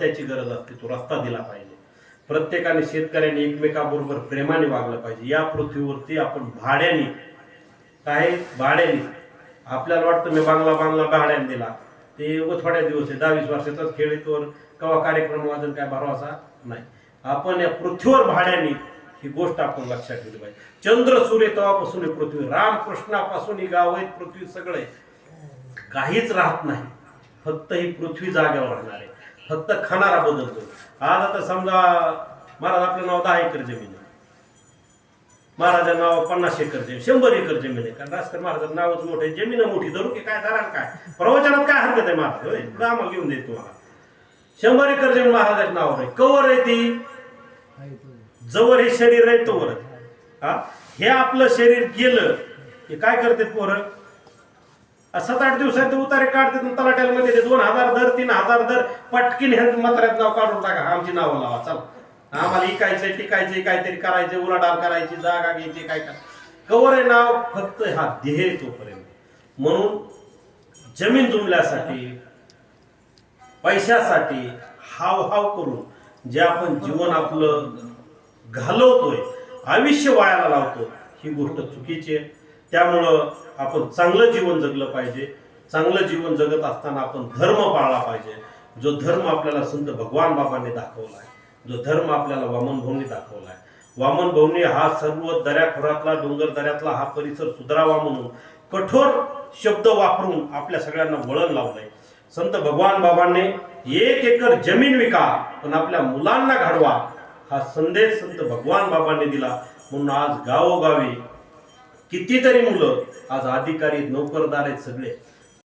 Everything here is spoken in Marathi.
रस्त्याची गरज असते, तो रस्ता दिला पाहिजे. प्रत्येकाने शेतकऱ्यांनी एकमेकाबरोबर प्रेमाने वागलं पाहिजे. या पृथ्वीवरती आपण भाड्याने काय भाड्याने आपल्याला वाटतं मी बांगला भाड्याने दिला, ते थोड्या दिवस आहे, 10-20 वर्षाचाच खेळ येतो, केव्हा कार्यक्रम वाजन काय भरवसा नाही. आपण या पृथ्वीवर भाड्याने ही गोष्ट आपण लक्षात ठेवली पाहिजे. चंद्र सूर्य तेव्हापासून ही पृथ्वी, रामकृष्णापासून ही गाव आहेत, पृथ्वी सगळे काहीच राहत नाही, फक्त ही पृथ्वी जागेवर राहणार आहे, फक्त खाणारा बदलतो. आज आता समजा महाराज आपलं नाव 10 एकर जमीन आहे, महाराजांचं नाव 50 एकर जमीन, 100 एकर जमीन आहे. कारण राजकर महाराजांचं नावच मोठं आहे, जमीन मोठी धरू की काय धरा काय, प्रवचनात काय हरकत आहे महाराज, होय आम्हाला घेऊन देत तुम्हाला. 100 एकर जमीन महाराजांच्या नावावर आहे. कवर आहे ती, जवळ हे शरीर आहे तोवर. हे आपलं शरीर गेलं की काय करते पोरं, 7-8 दिवसात उतारे काढते, तलाट्यामध्ये 2000 दर 3000 दर, पटकीन ह्या म्हाताऱ्यात नाव काढून टाका, आमची नावं लावा, चला आम्हाला इकायचंय टिकायचंय काहीतरी करायचंय, उलाढाल करायची, जागा घ्यायची, काय काय कवर आहे नाव, फक्त हा देह तोपर्यंत. म्हणून जमीन जुमल्यासाठी पैशासाठी हाव करून जे आपण जीवन आपलं घालवतोय, आयुष्य वायाला लावतो, ही गोष्ट चुकीची आहे. त्यामुळं आपण चांगलं जीवन जगलं पाहिजे. चांगलं जीवन जगत असताना आपण धर्म पाळला पाहिजे. जो धर्म आपल्याला संत भगवान बाबांनी दाखवला आहे, जो धर्म आपल्याला वामन भाऊंनी दाखवला आहे. वामन भाऊंनी हा सर्व दऱ्याखोऱ्यातला, डोंगर दऱ्यातला हा परिसर सुधारावा म्हणून कठोर शब्द वापरून आपल्या सगळ्यांना वळण लावलंय. संत भगवान बाबांनी 1 एकर जमीन विका पण आपल्या मुलांना घडवा, हा संदेश संत भगवान बाबांनी दिला. म्हणून आज गावोगावी कितीतरी मुलं आज अधिकारी नोकरदार आहेत सगळे,